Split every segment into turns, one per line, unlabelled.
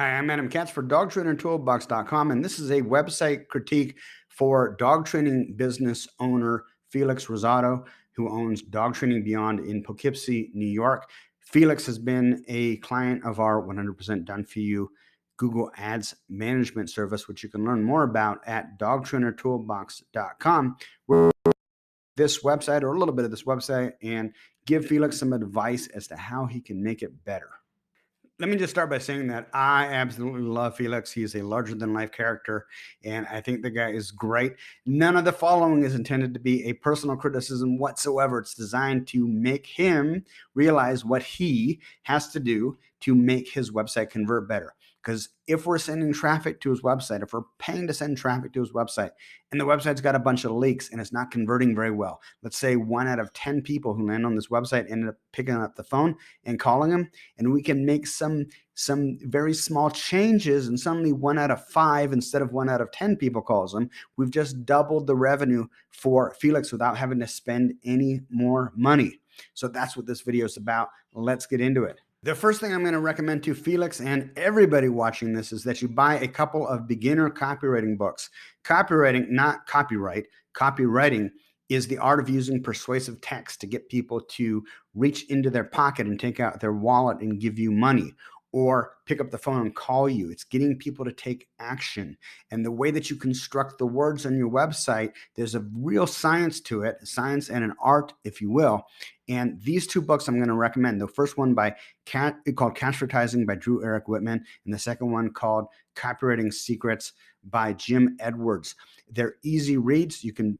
Hi, I'm Adam Katz for dogtrainertoolbox.com, and this is a website critique for dog training business owner Felix Rosado, who owns Dog Training Beyond in Poughkeepsie, New York. Felix has been a client of our 100% done for you Google Ads management service, which you can learn more about at dogtrainertoolbox.com, where this website or a little bit of this website and give Felix some advice as to how he can make it better. Let me just start by saying that I absolutely love Felix. He's a larger than life character, and I think the guy is great. None of the following is intended to be a personal criticism whatsoever. It's designed to make him realize what he has to do to make his website convert better. Because if we're sending traffic to his website, if we're paying to send traffic to his website, and the website's got a bunch of leaks and it's not converting very well, let's say 1 out of 10 people who land on this website ended up picking up the phone and calling him, and we can make some very small changes, and suddenly 1 out of 5 instead of 1 out of 10 people calls him, we've just doubled the revenue for Felix without having to spend any more money. So that's what this video is about. Let's get into it. The first thing I'm going to recommend to Felix and everybody watching this is that you buy a couple of beginner copywriting books. Copywriting, not copyright, copywriting is the art of using persuasive text to get people to reach into their pocket and take out their wallet and give you money, or pick up the phone and call you. It's getting people to take action. And the way that you construct the words on your website, there's a real science to it, science and an art, if you will. And these 2 books I'm going to recommend. The first one called Cashvertising by Drew Eric Whitman, and the second one called Copywriting Secrets by Jim Edwards. They're easy reads. You can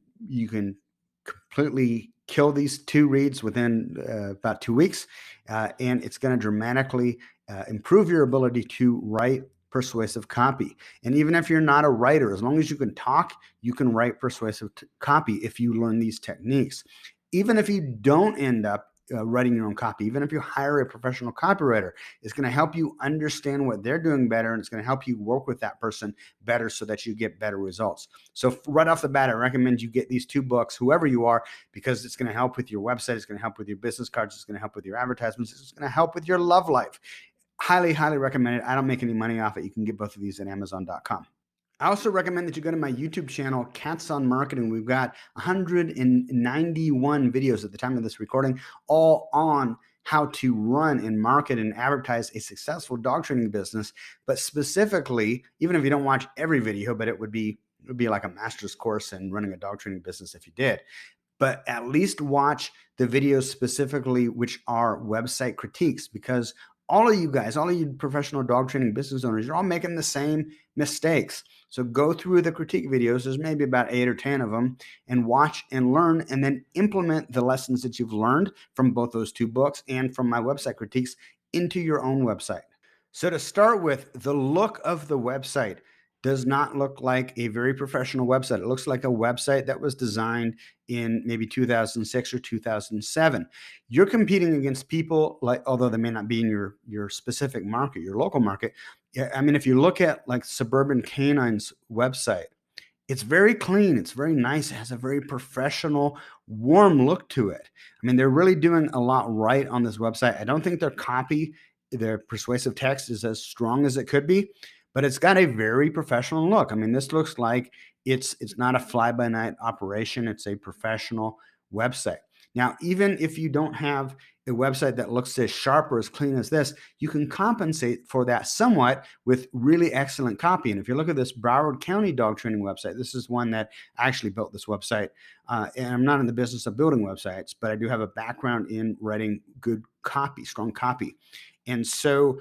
completely kill these 2 reads within about 2 weeks, and it's going to dramatically improve your ability to write persuasive copy. And even if you're not a writer, as long as you can talk, you can write persuasive copy if you learn these techniques. Even if you don't end up writing your own copy, even if you hire a professional copywriter, it's going to help you understand what they're doing better, and it's going to help you work with that person better so that you get better results. So right off the bat, I recommend you get these 2 books, whoever you are, because it's going to help with your website, it's going to help with your business cards, it's going to help with your advertisements, it's going to help with your love life. Highly, highly recommend it. I don't make any money off it. You can get both of these at Amazon.com. I also recommend that you go to my YouTube channel, Katz on Marketing. We've got 191 videos at the time of this recording, all on how to run and market and advertise a successful dog training business. But specifically, even if you don't watch every video, but it would be like a master's course in running a dog training business if you did. But at least watch the videos specifically, which are website critiques, because all of you guys, all of you professional dog training business owners, you're all making the same mistakes. So go through the critique videos. There's maybe about 8 or 10 of them, and watch and learn, and then implement the lessons that you've learned from both those 2 books and from my website critiques into your own website. So to start with, the look of the website does not look like a very professional website. It looks like a website that was designed in maybe 2006 or 2007. You're competing against people, like, although they may not be in your specific market, your local market. I mean, if you look at like Suburban Canine's website, it's very clean. It's very nice. It has a very professional, warm look to it. I mean, they're really doing a lot right on this website. I don't think their copy, their persuasive text is as strong as it could be, but it's got a very professional look. I mean, this looks like it's not a fly-by-night operation. It's a professional website. Now, even if you don't have a website that looks as sharp or as clean as this, you can compensate for that somewhat with really excellent copy. And if you look at this Broward County dog training website, this is one that actually built this website. And I'm not in the business of building websites, but I do have a background in writing good copy, strong copy. And so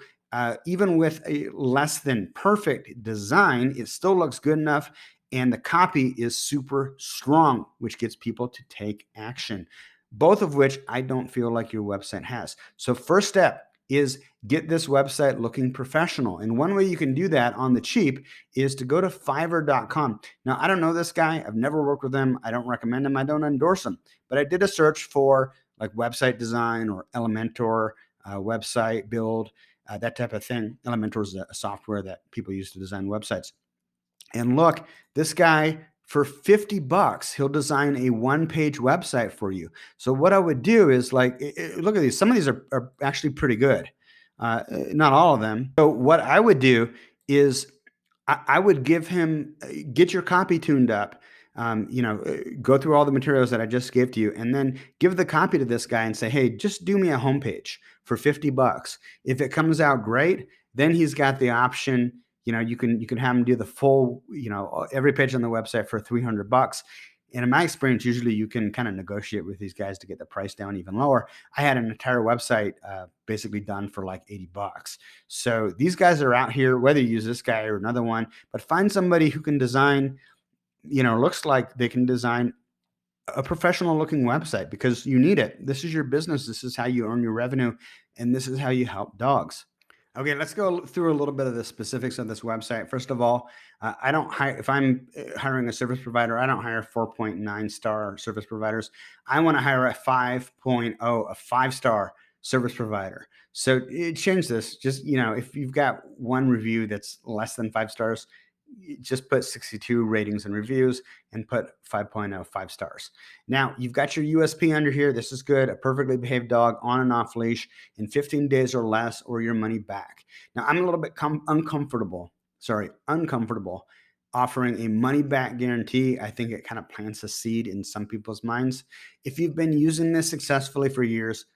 even with a less than perfect design, it still looks good enough, and the copy is super strong, which gets people to take action, both of which I don't feel like your website has. So first step is get this website looking professional. And one way you can do that on the cheap is to go to Fiverr.com. Now, I don't know this guy. I've never worked with him. I don't recommend him. I don't endorse him. But I did a search for like website design or Elementor, website build, that type of thing. Elementor is a software that people use to design websites. And look, this guy, for $50, he'll design a 1-page website for you. So what I would do is, like, look at these. Some of these are actually pretty good. not all of them. So what I would do is I would give him, get your copy tuned up. Go through all the materials that I just gave to you, and then give the copy to this guy and say, "Hey, just do me a homepage for $50. If it comes out great, then he's got the option. You can have him do the full, every page on the website for $300. And in my experience, usually you can kind of negotiate with these guys to get the price down even lower. I had an entire website basically done for like $80. So these guys are out here, whether you use this guy or another one, but find somebody who can design, looks like they can design a professional looking website, because you need it. This is your business. This is how you earn your revenue. And this is how you help dogs. Okay, let's go through a little bit of the specifics of this website. First of all, I don't hire, if I'm hiring a service provider, I don't hire 4.9 star service providers. I want to hire a 5.0, a 5-star service provider. So change this. Just, if you've got one review that's less than 5 stars, just put 62 ratings and reviews and put 5.0, 5 stars. Now you've got your USP under here. This is good. A perfectly behaved dog on and off leash in 15 days or less, or your money back. Now I'm a little bit uncomfortable offering a money back guarantee. I think it kind of plants a seed in some people's minds. If you've been using this successfully for years,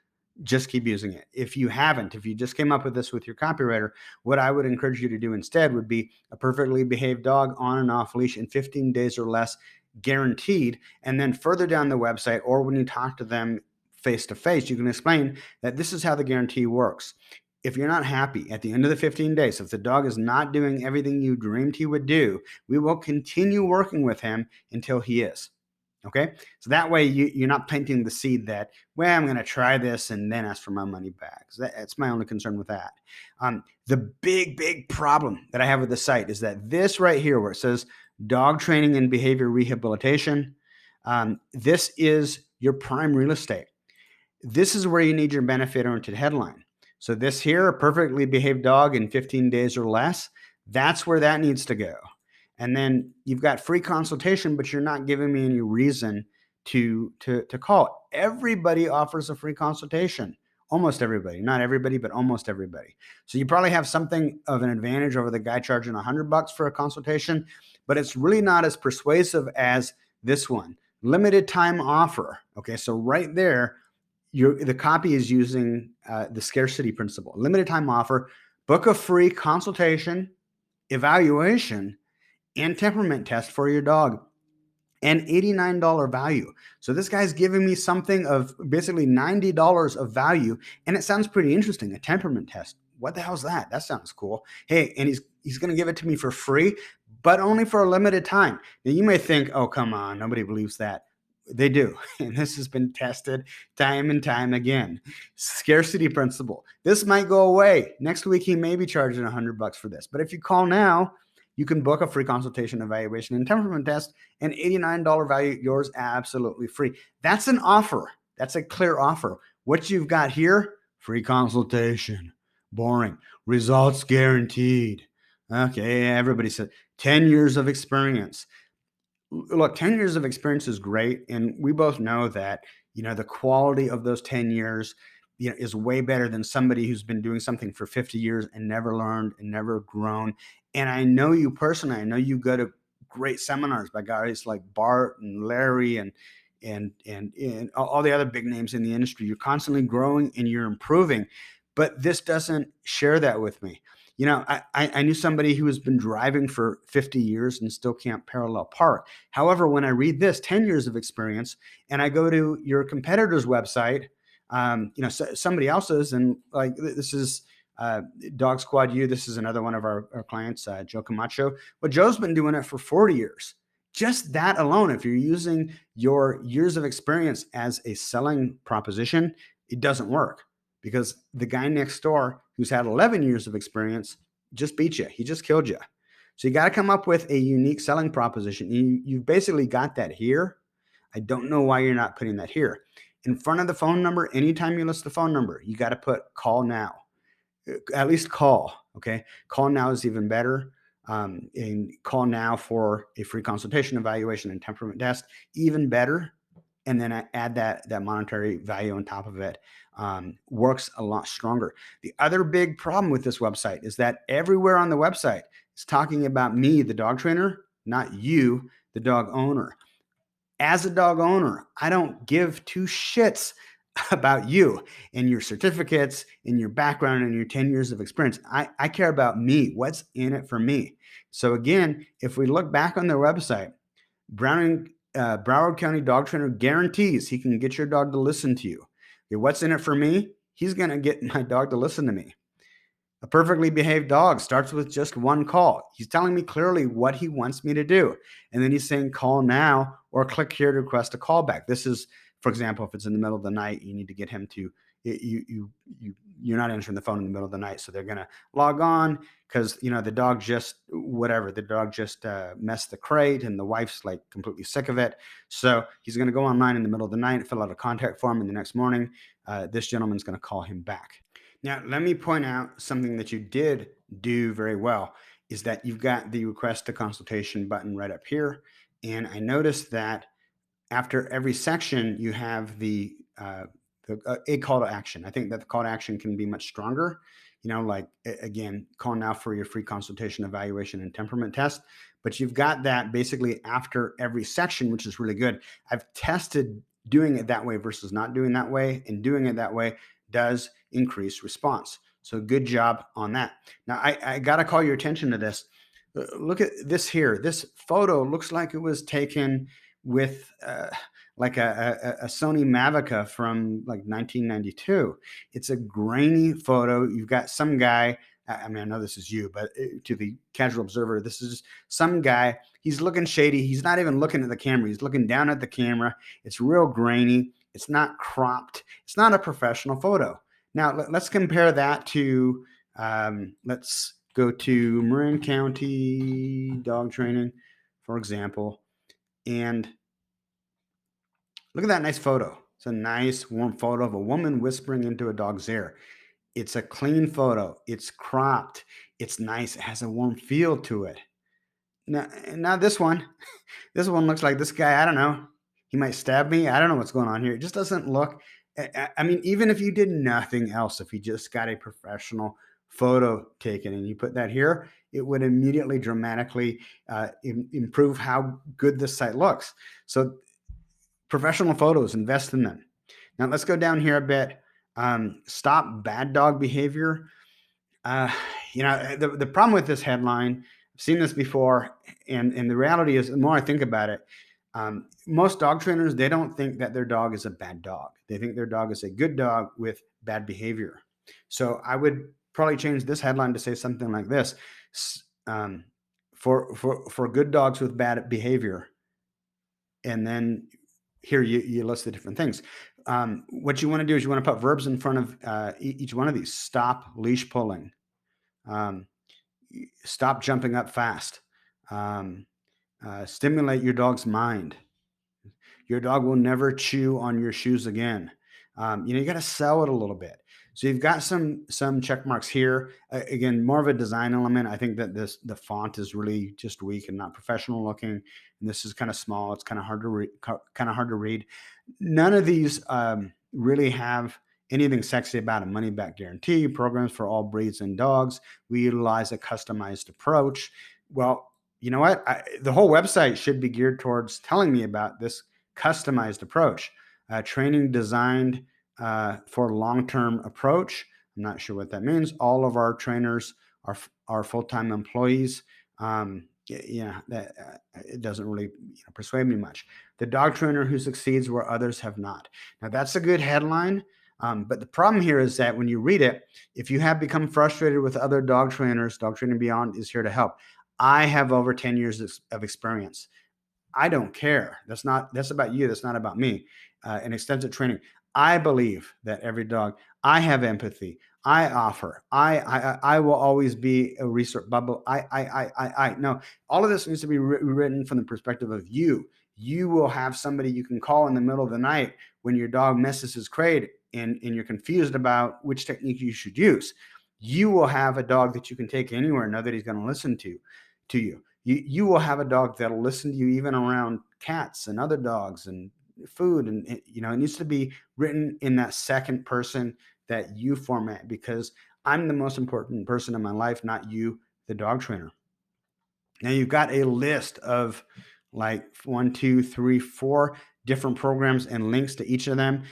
just keep using it. If you haven't, if you just came up with this with your copywriter, what I would encourage you to do instead would be a perfectly behaved dog on and off leash in 15 days or less, guaranteed. And then further down the website, or when you talk to them face to face, you can explain that this is how the guarantee works. If you're not happy at the end of the 15 days, if the dog is not doing everything you dreamed he would do, we will continue working with him until he is. Okay, so that way you're not planting the seed that, well, I'm going to try this and then ask for my money back. So that's my only concern with that. The big problem that I have with the site is that this right here, where it says dog training and behavior rehabilitation, this is your prime real estate. This is where you need your benefit-oriented headline. So this here, a perfectly behaved dog in 15 days or less, that's where that needs to go. And then you've got free consultation, but you're not giving me any reason to call. Everybody offers a free consultation. Almost everybody, not everybody, but almost everybody. So you probably have something of an advantage over the guy charging $100 for a consultation, but it's really not as persuasive as this one. Limited time offer. Okay, so right there, the copy is using the scarcity principle. Limited time offer, book a free consultation, evaluation, and temperament test for your dog, and $89 value. So this guy's giving me something of basically $90 of value, and it sounds pretty interesting. A temperament test. What the hell's that? That sounds cool. Hey, and he's going to give it to me for free, but only for a limited time. Now you may think, oh, come on, nobody believes that. They do. And this has been tested time and time again. Scarcity principle. This might go away. Next week, he may be charging $100 for this. But if you call now, you can book a free consultation, evaluation, and temperament test, and $89 value, yours absolutely free. That's an offer. That's a clear offer. What you've got here, free consultation. Boring. Results guaranteed. Okay, everybody said 10 years of experience. Look, 10 years of experience is great. And we both know that, the quality of those 10 years, is way better than somebody who's been doing something for 50 years and never learned and never grown. And I know you personally. I know you go to great seminars by guys like Bart and Larry and all the other big names in the industry. You're constantly growing and you're improving, but this doesn't share that with me. I knew somebody who has been driving for 50 years and still can't parallel park. However, when I read this 10 years of experience and I go to your competitor's website, somebody else's, and like this is Dog Squad U. This is another one of our clients, Joe Camacho. Well, Joe's been doing it for 40 years. Just that alone, if you're using your years of experience as a selling proposition, it doesn't work, because the guy next door who's had 11 years of experience just beat you. He just killed you. So you got to come up with a unique selling proposition. You've basically got that here. I don't know why you're not putting that here. In front of the phone number, anytime you list the phone number, you got to put call now. At least call, okay? Call now is even better. And call now for a free consultation, evaluation, and temperament test, even better. and then I add that monetary value on top of it, works a lot stronger. The other big problem with this website is that everywhere on the website is talking about me, the dog trainer, not you, the dog owner. As a dog owner, I don't give two shits about you and your certificates and your background and your 10 years of experience. I care about me. What's in it for me? So again, if we look back on their website, Broward County dog trainer guarantees he can get your dog to listen to you. Okay, what's in it for me? He's going to get my dog to listen to me. A perfectly behaved dog starts with just one call. He's telling me clearly what he wants me to do. And then he's saying, call now or click here to request a callback. This is, for example, if it's in the middle of the night, you need to get him to, you're not answering the phone in the middle of the night. So they're going to log on because, the dog just, messed the crate and the wife's like completely sick of it. So he's going to go online in the middle of the night, fill out a contact form, and the next morning, this gentleman's going to call him back. Now, let me point out something that you did do very well is that you've got the request a consultation button right up here. And I noticed that after every section, you have a call to action. I think that the call to action can be much stronger. Again, call now for your free consultation, evaluation, and temperament test. But you've got that basically after every section, which is really good. I've tested doing it that way versus not doing that way, and doing it that way does increase response. So good job on that. Now, I got to call your attention to this. Look at this here. This photo looks like it was taken with like a Sony Mavica from like 1992. It's a grainy photo. You've got some guy, I mean, I know this is you, but to the casual observer, this is some guy. He's looking shady. He's not even looking at the camera. He's looking down at the camera. It's real grainy. It's not cropped. It's not a professional photo. Now, let's compare that to, let's go to Marin County dog training, for example, and look at that nice photo. It's a nice, warm photo of a woman whispering into a dog's ear. It's a clean photo. It's cropped. It's nice. It has a warm feel to it. Now this one looks like this guy, I don't know. He might stab me. I don't know what's going on here. It just doesn't look, I mean, even if you did nothing else, if you just got a professional photo taken and you put that here, it would immediately dramatically improve how good this site looks. So professional photos, invest in them. Now let's go down here a bit. Stop bad dog behavior. The problem with this headline, I've seen this before, and the reality is, the more I think about it, most dog trainers, they don't think that their dog is a bad dog. They think their dog is a good dog with bad behavior. So I would probably change this headline to say something like this: for good dogs with bad behavior, and then here you list the different things. What you want to do is you want to put verbs in front of each one of these. Stop leash pulling. Stop jumping up fast. Stimulate your dog's mind. Your dog will never chew on your shoes again. You got to sell it a little bit. So you've got some check marks here. Again, more of a design element. I think that the font is really just weak and not professional looking. And this is kind of small. It's kind of hard to read. None of these really have anything sexy about a money back guarantee, programs for all breeds and dogs. We utilize a customized approach. Well, you know what? The whole website should be geared towards telling me about this customized approach. Training designed for long-term approach. I'm not sure what that means. All of our trainers are full-time employees. It doesn't really persuade me much. The dog trainer who succeeds where others have not. Now that's a good headline. But the problem here is that when you read it, if you have become frustrated with other dog trainers, Dog Training Beyond is here to help. I have over 10 years of experience. I don't care. That's about you. That's not about me. And extensive training. I believe that every dog, I have empathy. I offer. I will always be a research bubble. No, all of this needs to be written from the perspective of you. You will have somebody you can call in the middle of the night when your dog messes his crate and you're confused about which technique you should use. You will have a dog that you can take anywhere, know that he's going to listen to you. You will have a dog that'll listen to you even around cats and other dogs and food, and it needs to be written in that second person that you format, because I'm the most important person in my life, not you, the dog trainer. Now you've got a list of like one, two, three, four different programs and links to each of them.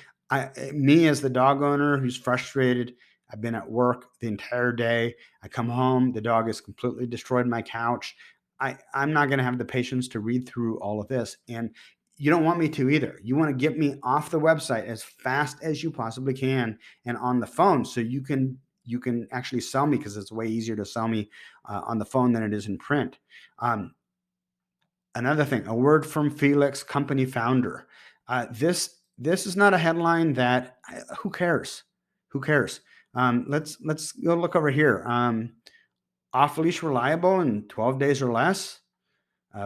Me as the dog owner who's frustrated, I've been at work the entire day. I come home, the dog has completely destroyed my couch. I'm not going to have the patience to read through all of this. And you don't want me to either. You want to get me off the website as fast as you possibly can and on the phone, so you can actually sell me, because it's way easier to sell me on the phone than it is in print. Um, Another thing, a word from Felix, company founder. This is not a headline that who cares? Who cares? Let's go look over here. Off leash reliable in 12 days or less.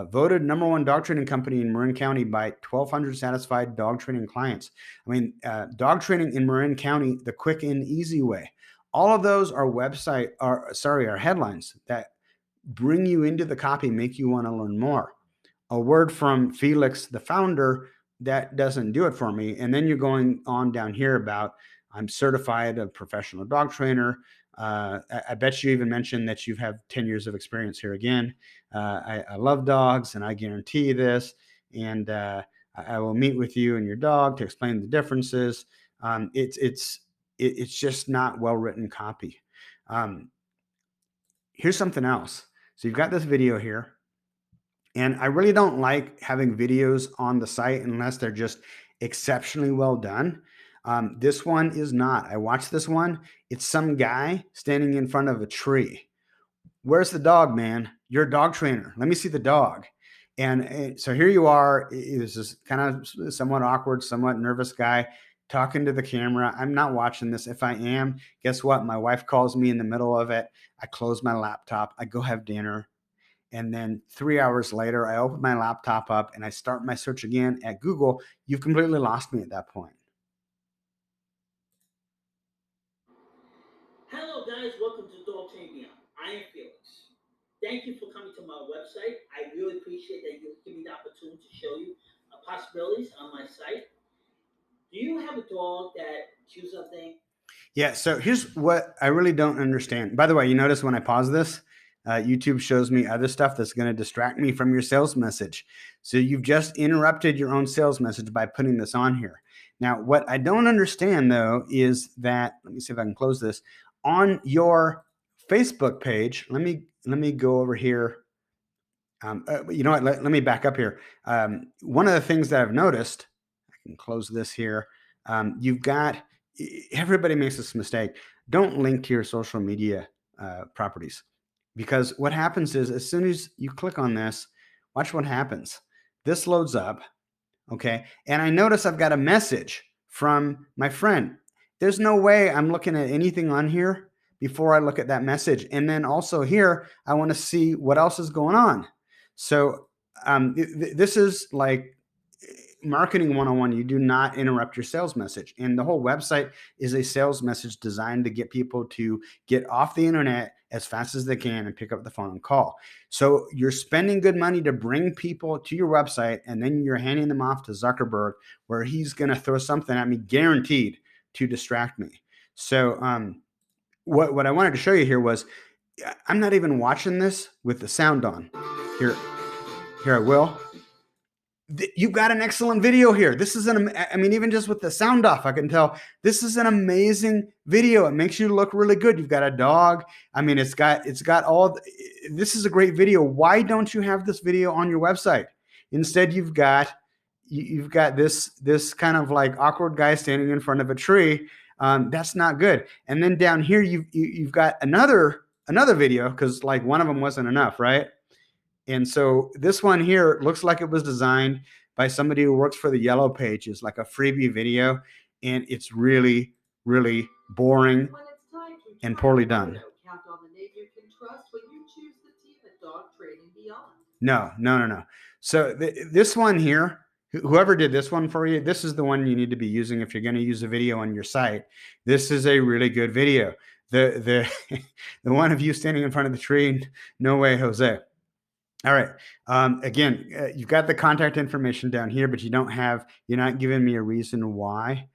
Voted number one dog training company in Marin County by 1,200 satisfied dog training clients. I mean, dog training in Marin County, the quick and easy way. All of those are are headlines that bring you into the copy, make you want to learn more. A word from Felix, the founder, that doesn't do it for me. And then you're going on down here about I'm certified a professional dog trainer. I bet you even mentioned that you have 10 years of experience here again. I love dogs, and I guarantee this. And I will meet with you and your dog to explain the differences. It's just not well written copy. Here's something else. So you've got this video here. And I really don't like having videos on the site unless they're just exceptionally well done. This one is not. I watched this one. It's some guy standing in front of a tree. Where's the dog, man? You're a dog trainer. Let me see the dog. And so here you are. This is kind of somewhat awkward, somewhat nervous guy talking to the camera. I'm not watching this. If I am, guess what? My wife calls me in the middle of it. I close my laptop. I go have dinner. And then 3 hours later, I open my laptop up and I start my search again at Google. You've completely lost me at that point.
Hello, guys. Welcome to Dog Train Beyond. I am Felix. Thank you for coming to my website. I really appreciate that you give me the opportunity to show you possibilities on my site. Do you have a dog that chews something?
Yeah, so here's what I really don't understand. By the way, you notice when I pause this, YouTube shows me other stuff that's going to distract me from your sales message. So you've just interrupted your own sales message by putting this on here. Now, what I don't understand though is that, let me see if I can close this, on your Facebook page. Let me go over here. You know what? Let me back up here. One of the things that I've noticed, I can close this here. You've got, everybody makes this mistake. Don't link to your social media properties, because what happens is as soon as you click on this, watch what happens. This loads up. Okay. And I notice I've got a message from my friend. There's no way I'm looking at anything on here before I look at that message. And then also here, I want to see what else is going on. So this is like marketing 101. You do not interrupt your sales message. And the whole website is a sales message designed to get people to get off the internet as fast as they can and pick up the phone and call. So you're spending good money to bring people to your website, and then you're handing them off to Zuckerberg, where he's going to throw something at me guaranteed to distract me. So what I wanted to show you here was, I'm not even watching this with the sound on. Here I will. You've got an excellent video here. This is I mean, even just with the sound off, I can tell this is an amazing video. It makes you look really good. You've got a dog. I mean, it's got all, this is a great video. Why don't you have this video on your website? Instead, you've got this kind of like awkward guy standing in front of a tree. That's not good. And then down here, you've got another video, because like one of them wasn't enough, right? And so this one here looks like it was designed by somebody who works for the Yellow Pages, like a freebie video. And it's really, really boring and poorly done. No. So this one here, whoever did this one for you, this is the one you need to be using if you're going to use a video on your site. This is a really good video. The one of you standing in front of the tree, no way, Jose. All right. Again, you've got the contact information down here, but you're not giving me a reason why.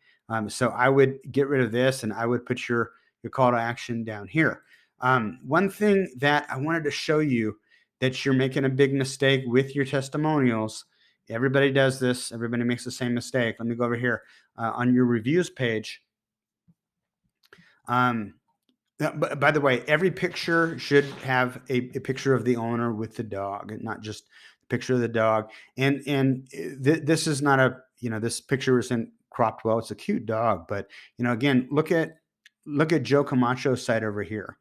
So I would get rid of this and I would put your call to action down here. One thing that I wanted to show you that you're making a big mistake with your testimonials. Everybody does this. Everybody makes the same mistake. Let me go over here on your reviews page. Um, by the way, every picture should have a picture of the owner with the dog, and not just a picture of the dog. This is not this picture isn't cropped well. It's a cute dog, but again, look at Joe Camacho's site over here.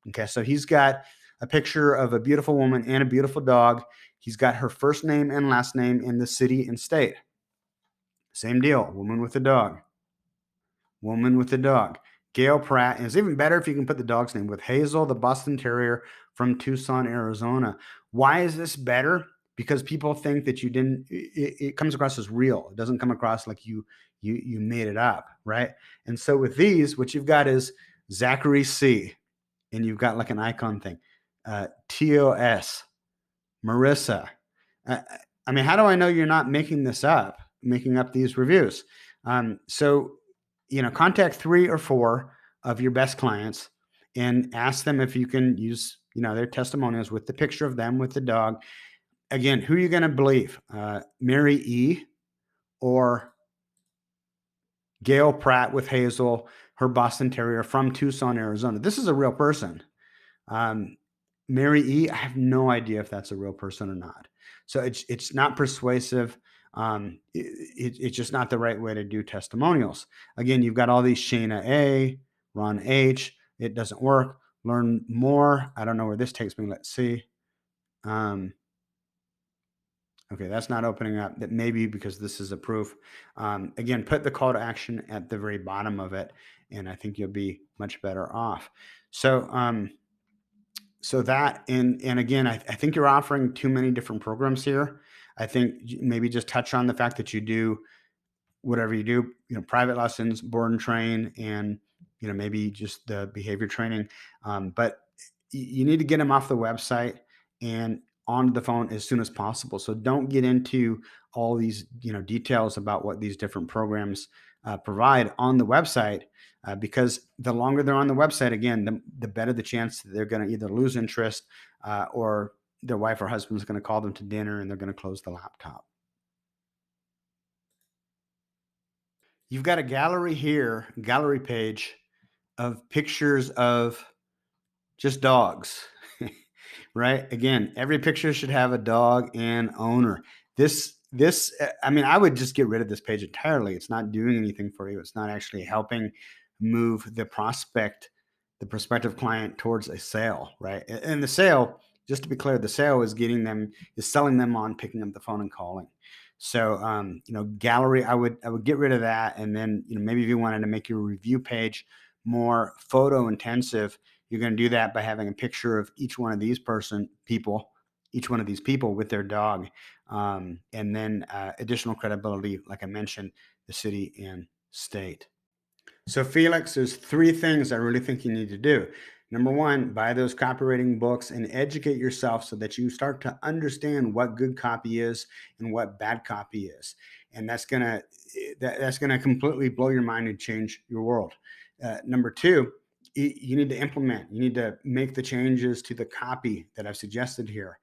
Okay, so he's got a picture of a beautiful woman and a beautiful dog. He's got her first name and last name in the city and state. Same deal, woman with a dog. Woman with the dog. Gail Pratt. And it's even better if you can put the dog's name with Hazel, the Boston Terrier from Tucson, Arizona. Why is this better? Because people think that you didn't, it comes across as real. It doesn't come across like you made it up, right? And so with these, what you've got is Zachary C. And you've got like an icon thing. TOS, Marissa. I mean, how do I know you're not making up these reviews? So contact 3 or 4 of your best clients and ask them if you can use, their testimonials with the picture of them with the dog. Again, who are you going to believe? Mary E. or Gail Pratt with Hazel, her Boston Terrier from Tucson, Arizona. This is a real person. Mary E., I have no idea if that's a real person or not. So it's not persuasive. It's just not the right way to do testimonials. Again, you've got all these Shayna A, Ron H. It doesn't work. Learn more. I don't know where this takes me. Let's see. Okay, that's not opening up. That may be because this is a proof. Again, put the call to action at the very bottom of it, and I think you'll be much better off. So that, and again, I think you're offering too many different programs here. I think maybe just touch on the fact that you do whatever you do, private lessons, board and train, and maybe just the behavior training. But you need to get them off the website and onto the phone as soon as possible. So don't get into all these details about what these different programs provide on the website, because the longer they're on the website, again, the better the chance that they're going to either lose interest or their wife or husband is going to call them to dinner and they're going to close the laptop. You've got a gallery here, gallery page of pictures of just dogs, right? Again, every picture should have a dog and owner. I mean, I would just get rid of this page entirely. It's not doing anything for you. It's not actually helping move the prospective client towards a sale, right? And the sale, just to be clear, the sale is selling them on picking up the phone and calling. So, gallery, I would get rid of that. And then, maybe if you wanted to make your review page more photo intensive, you're going to do that by having a picture of each one of these people with their dog. And then additional credibility, like I mentioned, the city and state. So Felix, there's 3 things I really think you need to do. Number 1, buy those copywriting books and educate yourself so that you start to understand what good copy is and what bad copy is. And that's gonna completely blow your mind and change your world. Number 2, you need to implement. You need to make the changes to the copy that I've suggested here.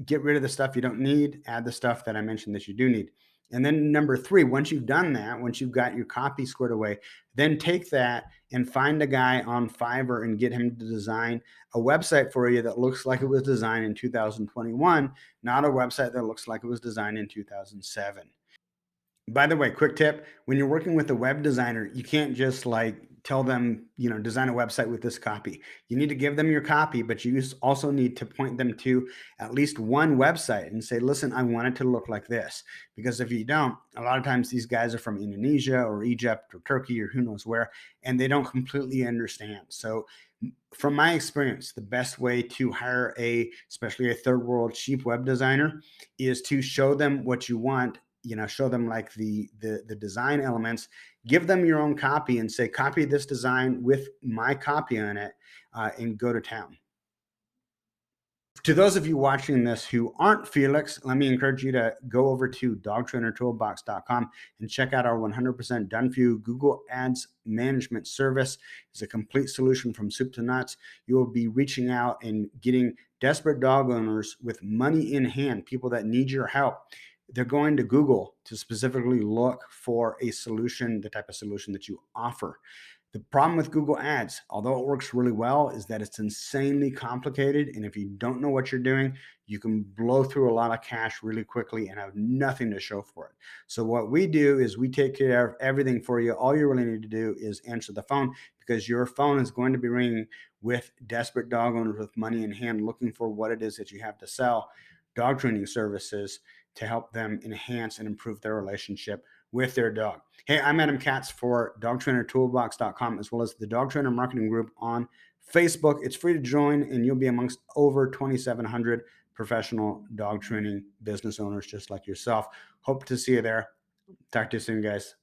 Get rid of the stuff you don't need, add the stuff that I mentioned that you do need. And then number 3, once you've done that, once you've got your copy squared away, then take that and find a guy on Fiverr and get him to design a website for you that looks like it was designed in 2021, not a website that looks like it was designed in 2007. By the way, quick tip, when you're working with a web designer, you can't just tell them, design a website with this copy. You need to give them your copy, but you also need to point them to at least one website and say, listen, I want it to look like this. Because if you don't, a lot of times these guys are from Indonesia or Egypt or Turkey or who knows where, and they don't completely understand. So from my experience, the best way to hire especially a third world cheap web designer is to show them what you want, show them the design elements, give them your own copy and say, copy this design with my copy on it, and go to town. To those of you watching this who aren't Felix, let me encourage you to go over to dogtrainertoolbox.com and check out our 100% done for you Google Ads management service. It's a complete solution from soup to nuts. You will be reaching out and getting desperate dog owners with money in hand, people that need your help. They're going to Google to specifically look for a solution, the type of solution that you offer. The problem with Google Ads, although it works really well, is that it's insanely complicated. And if you don't know what you're doing, you can blow through a lot of cash really quickly and have nothing to show for it. So, what we do is we take care of everything for you. All you really need to do is answer the phone, because your phone is going to be ringing with desperate dog owners with money in hand looking for what it is that you have to sell, dog training services to help them enhance and improve their relationship with their dog. Hey, I'm Adam Katz for dogtrainertoolbox.com, as well as the Dog Trainer Marketing Group on Facebook. It's free to join, and you'll be amongst over 2,700 professional dog training business owners just like yourself. Hope to see you there. Talk to you soon, guys.